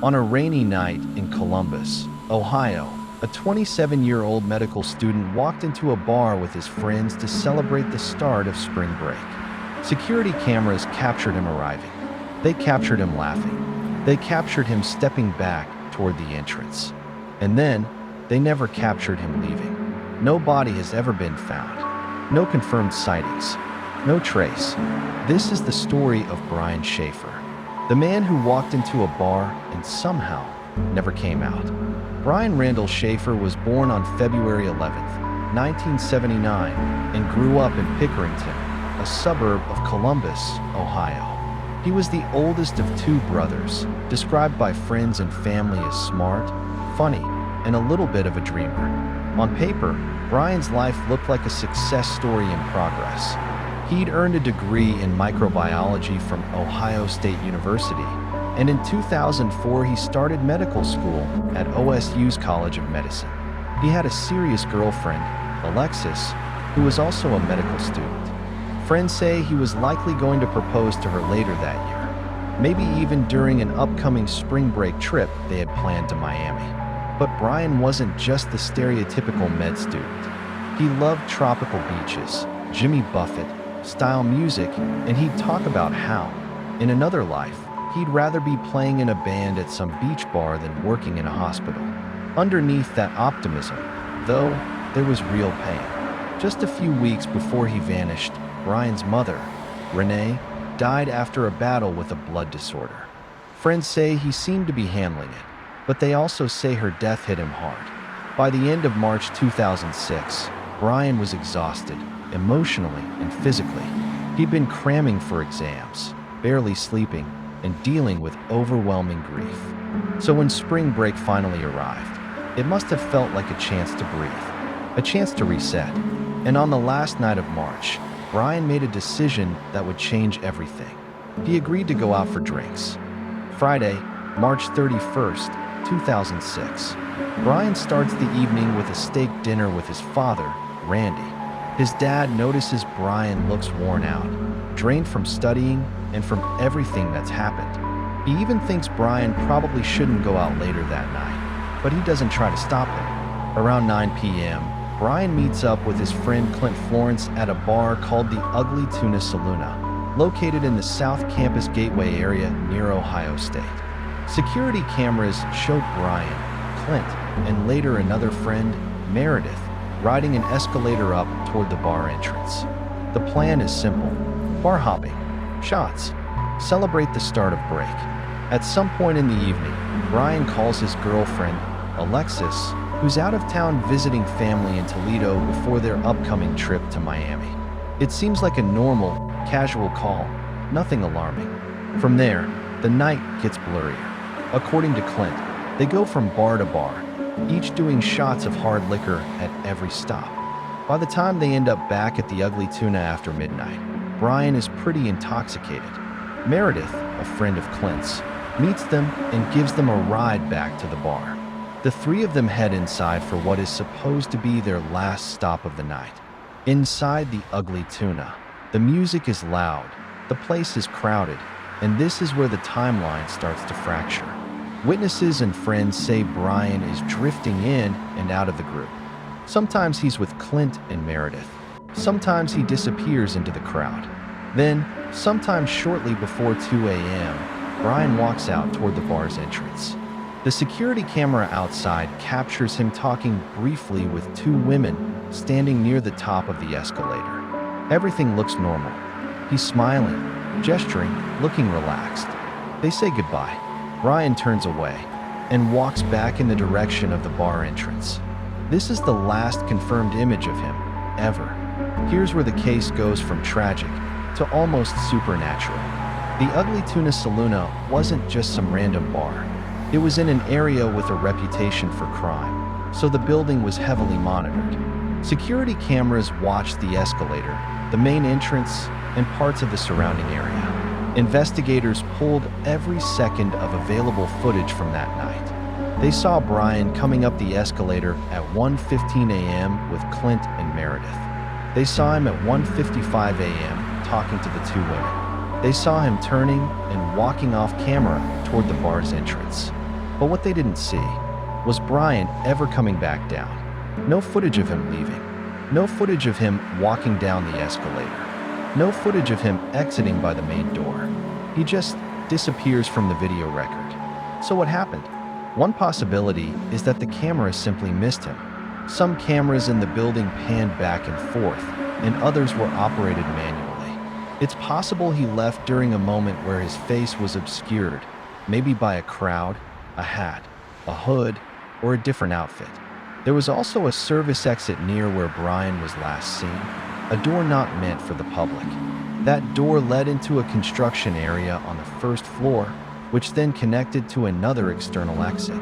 On a rainy night in Columbus, Ohio, a 27-year-old medical student walked into a bar with his friends to celebrate the start of spring break. Security cameras captured him arriving. They captured him laughing. They captured him stepping back toward the entrance. And then, they never captured him leaving. No body has ever been found. No confirmed sightings. No trace. This is the story of Brian Schaefer, the man who walked into a bar and somehow never came out. Brian Randall Schaefer was born on February 11th, 1979, and grew up in Pickerington, a suburb of Columbus, Ohio. He was the oldest of two brothers, described by friends and family as smart, funny, and a little bit of a dreamer. On paper, Brian's life looked like a success story in progress. He'd earned a degree in microbiology from Ohio State University, and in 2004 he started medical school at OSU's College of Medicine. He had a serious girlfriend, Alexis, who was also a medical student. Friends say he was likely going to propose to her later that year, maybe even during an upcoming spring break trip they had planned to Miami. But Brian wasn't just the stereotypical med student. He loved tropical beaches, Jimmy Buffett, style music, and he'd talk about how, in another life, he'd rather be playing in a band at some beach bar than working in a hospital. Underneath that optimism, though, there was real pain. Just a few weeks before he vanished, Brian's mother, Renee, died after a battle with a blood disorder. Friends say he seemed to be handling it, but they also say her death hit him hard. By the end of March 2006, Brian was exhausted, emotionally and physically. He'd been cramming for exams, barely sleeping, and dealing with overwhelming grief. So when spring break finally arrived, it must have felt like a chance to breathe, a chance to reset. And on the last night of March, Brian made a decision that would change everything. He agreed to go out for drinks. Friday, March 31st, 2006. Brian starts the evening with a steak dinner with his father, Randy. His dad notices Brian looks worn out, drained from studying and from everything that's happened. He even thinks Brian probably shouldn't go out later that night, but he doesn't try to stop him. Around 9 p.m., Brian meets up with his friend Clint Florence at a bar called the Ugly Tuna Saloona, located in the South Campus Gateway area near Ohio State. Security cameras showed Brian, Clint, and later another friend, Meredith, riding an escalator up toward the bar entrance. The plan is simple: bar hopping, shots, celebrate the start of break. At some point in the evening, Brian calls his girlfriend, Alexis, who's out of town visiting family in Toledo before their upcoming trip to Miami. It seems like a normal, casual call, nothing alarming. From there, the night gets blurrier. According to Clint, they go from bar to bar, each doing shots of hard liquor at every stop. By the time they end up back at the Ugly Tuna after midnight, Brian is pretty intoxicated. Meredith, a friend of Clint's, meets them and gives them a ride back to the bar. The three of them head inside for what is supposed to be their last stop of the night. Inside the Ugly Tuna, the music is loud, the place is crowded, and this is where the timeline starts to fracture. Witnesses and friends say Brian is drifting in and out of the group. Sometimes he's with Clint and Meredith. Sometimes he disappears into the crowd. Then, sometime shortly before 2 a.m., Brian walks out toward the bar's entrance. The security camera outside captures him talking briefly with two women standing near the top of the escalator. Everything looks normal. He's smiling, gesturing, looking relaxed. They say goodbye. Brian turns away and walks back in the direction of the bar entrance. This is the last confirmed image of him, ever. Here's where the case goes from tragic to almost supernatural. The Ugly Tuna Saloona wasn't just some random bar. It was in an area with a reputation for crime, so the building was heavily monitored. Security cameras watched the escalator, the main entrance, and parts of the surrounding area. Investigators pulled every second of available footage from that night. They saw Brian coming up the escalator at 1:15 a.m. with Clint and Meredith. They saw him at 1:55 a.m. talking to the two women. They saw him turning and walking off camera toward the bar's entrance. But what they didn't see was Brian ever coming back down. No footage of him leaving. No footage of him walking down the escalator. No footage of him exiting by the main door. He just disappears from the video record. So what happened? One possibility is that the camera simply missed him. Some cameras in the building panned back and forth, and others were operated manually. It's possible he left during a moment where his face was obscured, maybe by a crowd, a hat, a hood, or a different outfit. There was also a service exit near where Brian was last seen, a door not meant for the public. That door led into a construction area on the first floor, which then connected to another external exit.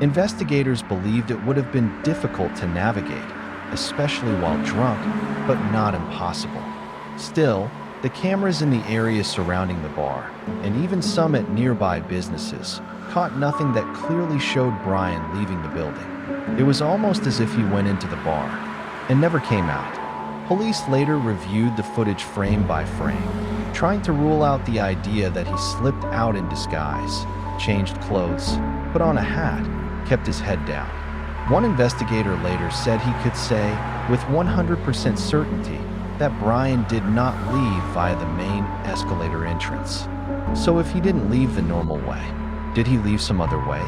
Investigators believed it would have been difficult to navigate, especially while drunk, but not impossible. Still, the cameras in the area surrounding the bar, and even some at nearby businesses, caught nothing that clearly showed Brian leaving the building. It was almost as if he went into the bar and never came out. Police later reviewed the footage frame by frame, trying to rule out the idea that he slipped out in disguise, changed clothes, put on a hat, kept his head down. One investigator later said he could say with 100% certainty that Brian did not leave via the main escalator entrance. So if he didn't leave the normal way, did he leave some other way?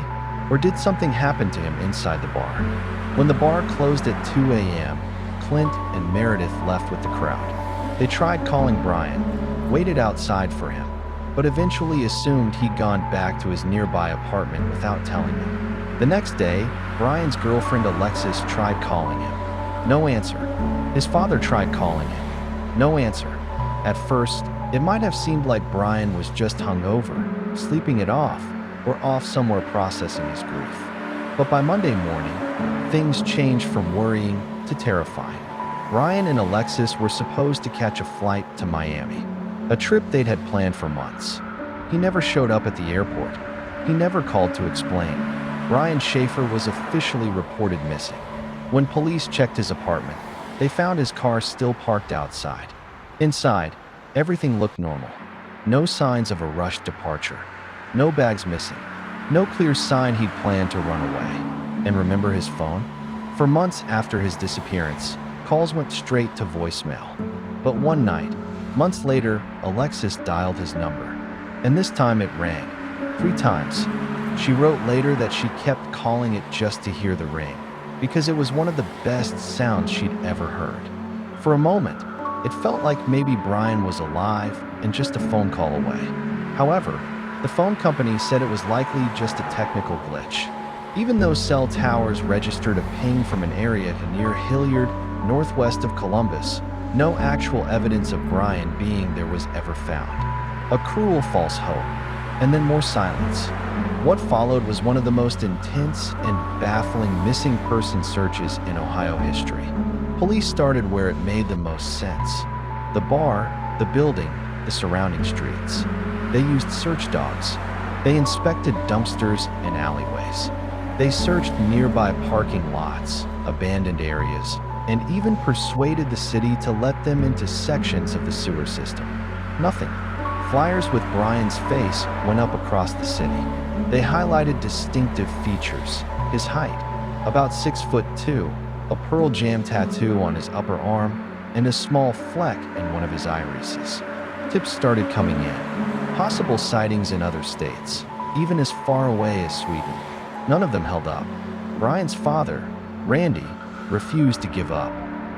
Or did something happen to him inside the bar? When the bar closed at 2 a.m., Clint and Meredith left with the crowd. They tried calling Brian, waited outside for him, but eventually assumed he'd gone back to his nearby apartment without telling them. The next day, Brian's girlfriend Alexis tried calling him. No answer. His father tried calling him. No answer. At first, it might have seemed like Brian was just hungover, sleeping it off, or off somewhere processing his grief. But by Monday morning, things changed from worrying to terrifying. Brian and Alexis were supposed to catch a flight to Miami, a trip they'd had planned for months. He never showed up at the airport. He never called to explain. Brian Schaefer was officially reported missing. When police checked his apartment, they found his car still parked outside. Inside, everything looked normal. No signs of a rushed departure. No bags missing. No clear sign he'd planned to run away. And remember his phone? For months after his disappearance, calls went straight to voicemail. But one night, months later, Alexis dialed his number. And this time it rang. 3 times. She wrote later that she kept calling it just to hear the ring, because it was one of the best sounds she'd ever heard. For a moment, it felt like maybe Brian was alive and just a phone call away. However, the phone company said it was likely just a technical glitch. Even though cell towers registered a ping from an area near Hilliard, northwest of Columbus, no actual evidence of Brian being there was ever found. A cruel false hope, and then more silence. What followed was one of the most intense and baffling missing person searches in Ohio history. Police started where it made the most sense: the bar, the building, the surrounding streets. They used search dogs. They inspected dumpsters and alleyways. They searched nearby parking lots, abandoned areas, and even persuaded the city to let them into sections of the sewer system. Nothing. Flyers with Brian's face went up across the city. They highlighted distinctive features: his height, about 6'2", a Pearl Jam tattoo on his upper arm, and a small fleck in one of his irises. Tips started coming in. Possible sightings in other states, even as far away as Sweden. None of them held up. Brian's father, Randy, refused to give up.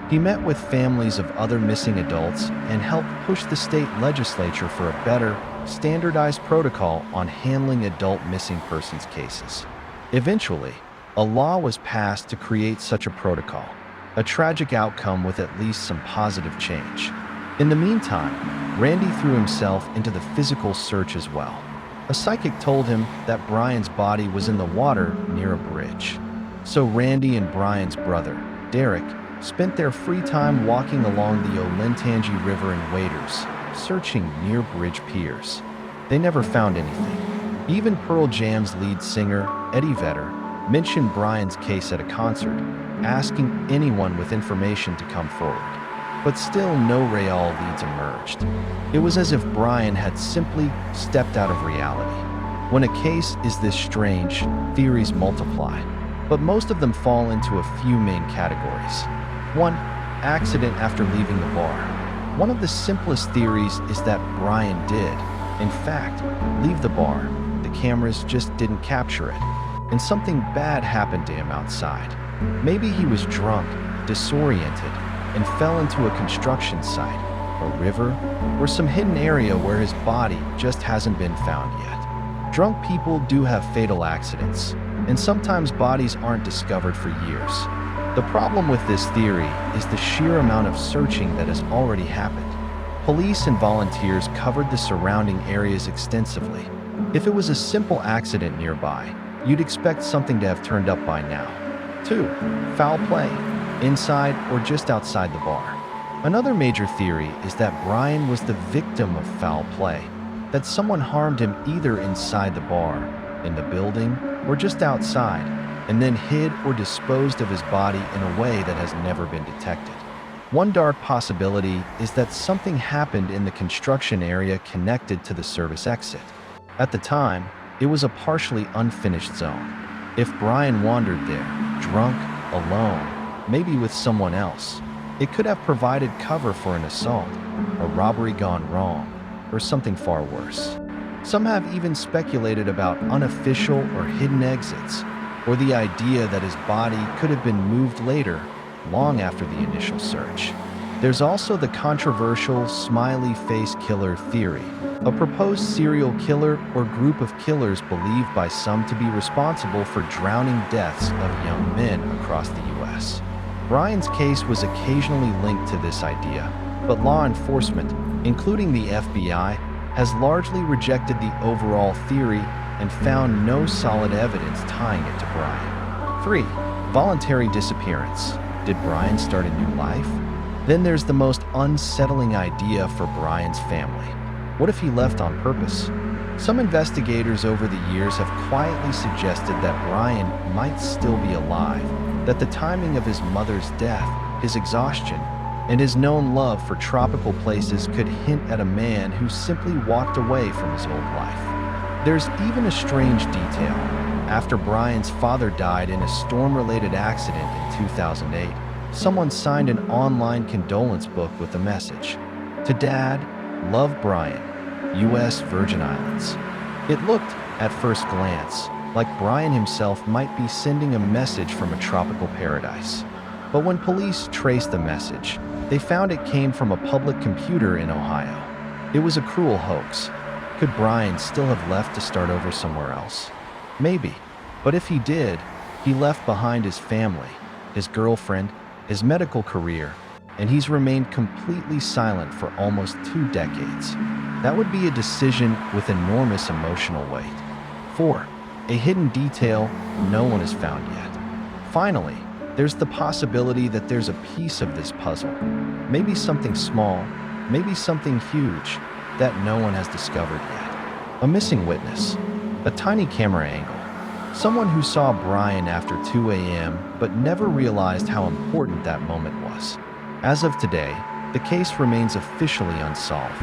He met with families of other missing adults and helped push the state legislature for a better, standardized protocol on handling adult missing persons cases. Eventually, a law was passed to create such a protocol, a tragic outcome with at least some positive change. In the meantime, Randy threw himself into the physical search as well. A psychic told him that Brian's body was in the water near a bridge. So Randy and Brian's brother, Derek, spent their free time walking along the Olentangy River in waders, searching near bridge piers. They never found anything. Even Pearl Jam's lead singer, Eddie Vedder, mentioned Brian's case at a concert, asking anyone with information to come forward. But still no real leads emerged. It was as if Brian had simply stepped out of reality. When a case is this strange, theories multiply, but most of them fall into a few main categories. 1. Accident after leaving the bar. One of the simplest theories is that Brian did, in fact, leave the bar. The cameras just didn't capture it, and something bad happened to him outside. Maybe he was drunk, disoriented, and fell into a construction site, a river, or some hidden area where his body just hasn't been found yet. Drunk people do have fatal accidents, and sometimes bodies aren't discovered for years. The problem with this theory is the sheer amount of searching that has already happened. Police and volunteers covered the surrounding areas extensively. If it was a simple accident nearby, you'd expect something to have turned up by now. 2. Foul play, inside or just outside the bar. Another major theory is that Brian was the victim of foul play, that someone harmed him either inside the bar, in the building, or just outside, and then hid or disposed of his body in a way that has never been detected. One dark possibility is that something happened in the construction area connected to the service exit. At the time, it was a partially unfinished zone. If Brian wandered there, drunk, alone, maybe with someone else, it could have provided cover for an assault, a robbery gone wrong, or something far worse. Some have even speculated about unofficial or hidden exits, or the idea that his body could have been moved later, long after the initial search. There's also the controversial smiley face killer theory, a proposed serial killer or group of killers believed by some to be responsible for drowning deaths of young men across the U.S. Brian's case was occasionally linked to this idea, but law enforcement, including the FBI, has largely rejected the overall theory and found no solid evidence tying it to Brian. 3. Voluntary disappearance. Did Brian start a new life? Then there's the most unsettling idea for Brian's family. What if he left on purpose? Some investigators over the years have quietly suggested that Brian might still be alive, that the timing of his mother's death, his exhaustion, and his known love for tropical places could hint at a man who simply walked away from his old life. There's even a strange detail. After Brian's father died in a storm-related accident in 2008, someone signed an online condolence book with a message. To Dad, love Brian, U.S. Virgin Islands. It looked, at first glance, like Brian himself might be sending a message from a tropical paradise. But when police traced the message, they found it came from a public computer in Ohio. It was a cruel hoax. Could Brian still have left to start over somewhere else? Maybe. But if he did, he left behind his family, his girlfriend, his medical career, and he's remained completely silent for almost 2 decades. That would be a decision with enormous emotional weight. 4. A hidden detail no one has found yet. Finally, there's the possibility that there's a piece of this puzzle, maybe something small, maybe something huge, that no one has discovered yet. A missing witness, a tiny camera angle, someone who saw Brian after 2 a.m. but never realized how important that moment was. As of today, the case remains officially unsolved.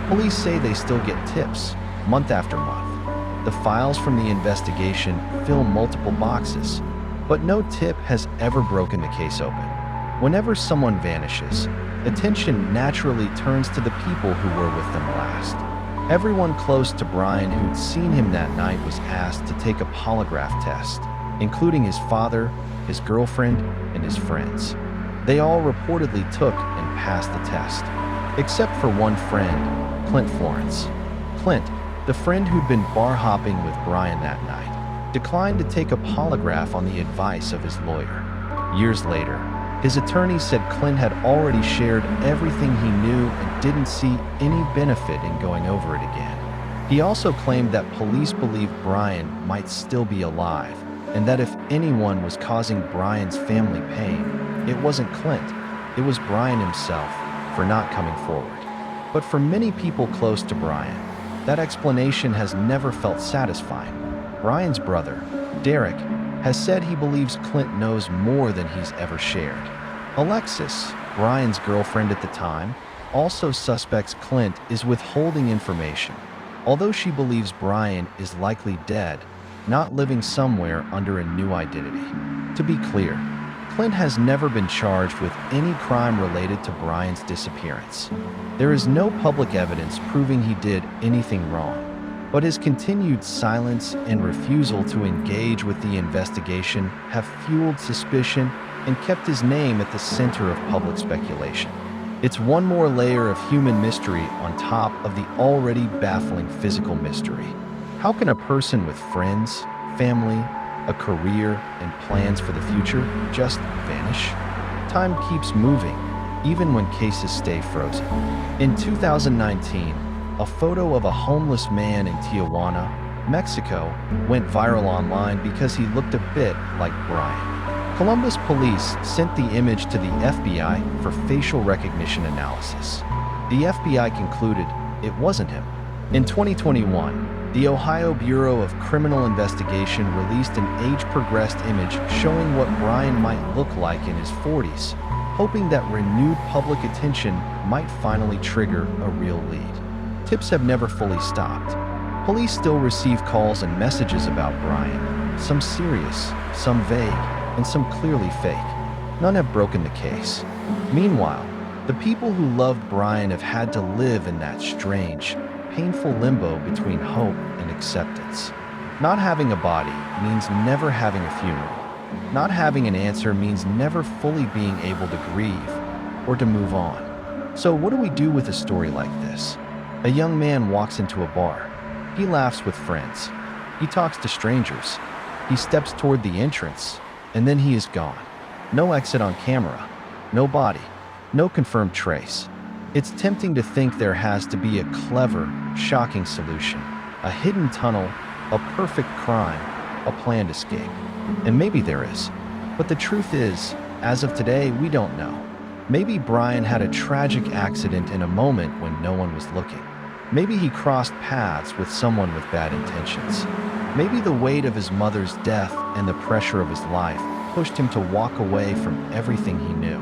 Police say they still get tips, month after month. The files from the investigation fill multiple boxes, but no tip has ever broken the case open. Whenever someone vanishes, attention naturally turns to the people who were with them last. Everyone close to Brian who'd seen him that night was asked to take a polygraph test, including his father, his girlfriend, and his friends. They all reportedly took and passed the test, except for one friend, Clint Florence. Clint, the friend who'd been bar hopping with Brian that night, declined to take a polygraph on the advice of his lawyer. Years later, his attorney said Clint had already shared everything he knew and didn't see any benefit in going over it again. He also claimed that police believed Brian might still be alive, and that if anyone was causing Brian's family pain, it wasn't Clint, it was Brian himself for not coming forward. But for many people close to Brian, that explanation has never felt satisfying. Brian's brother, Derek, has said he believes Clint knows more than he's ever shared. Alexis, Brian's girlfriend at the time, also suspects Clint is withholding information. although she believes Brian is likely dead, not living somewhere under a new identity. To be clear, Clint has never been charged with any crime related to Brian's disappearance. There is no public evidence proving he did anything wrong, but his continued silence and refusal to engage with the investigation have fueled suspicion and kept his name at the center of public speculation. It's one more layer of human mystery on top of the already baffling physical mystery. How can a person with friends, family, a career, and plans for the future just vanish? Time keeps moving, even when cases stay frozen. In 2019, a photo of a homeless man in Tijuana, Mexico, went viral online because he looked a bit like Brian. Columbus police sent the image to the FBI for facial recognition analysis. The FBI concluded it wasn't him. In 2021, the Ohio Bureau of Criminal Investigation released an age-progressed image showing what Brian might look like in his 40s, hoping that renewed public attention might finally trigger a real lead. Tips have never fully stopped. Police still receive calls and messages about Brian, some serious, some vague, and some clearly fake. None have broken the case. Meanwhile, the people who loved Brian have had to live in that strange, painful limbo between hope and acceptance. Not having a body means never having a funeral. Not having an answer means never fully being able to grieve or to move on. So what do we do with a story like this? A young man walks into a bar. He laughs with friends. He talks to strangers. He steps toward the entrance, and then he is gone. No exit on camera. No body. No confirmed trace. It's tempting to think there has to be a clever, shocking solution, a hidden tunnel, a perfect crime, a planned escape. And maybe there is. But the truth is, as of today, we don't know. Maybe Brian had a tragic accident in a moment when no one was looking. Maybe he crossed paths with someone with bad intentions. Maybe the weight of his mother's death and the pressure of his life pushed him to walk away from everything he knew.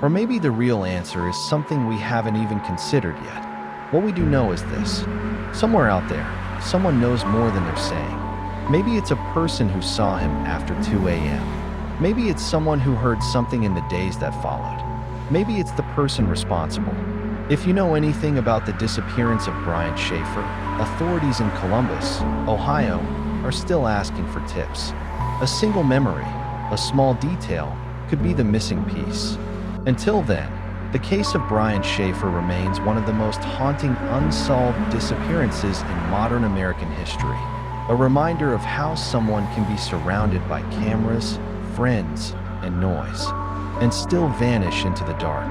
Or maybe the real answer is something we haven't even considered yet. What we do know is this. Somewhere out there, someone knows more than they're saying. Maybe it's a person who saw him after 2 a.m. Maybe it's someone who heard something in the days that followed. Maybe it's the person responsible. If you know anything about the disappearance of Brian Schaefer, authorities in Columbus, Ohio, are still asking for tips. A single memory, a small detail, could be the missing piece. Until then, the case of Brian Schaefer remains one of the most haunting unsolved disappearances in modern American history. A reminder of how someone can be surrounded by cameras, friends, and noise, and still vanish into the dark.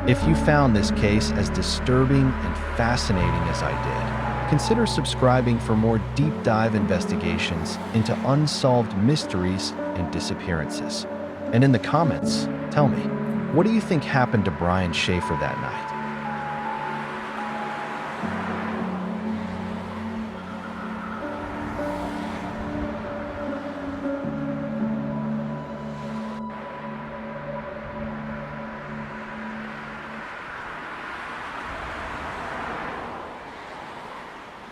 If you found this case as disturbing and fascinating as I did, consider subscribing for more deep dive investigations into unsolved mysteries and disappearances. And in the comments, tell me, what do you think happened to Brian Schaefer that night?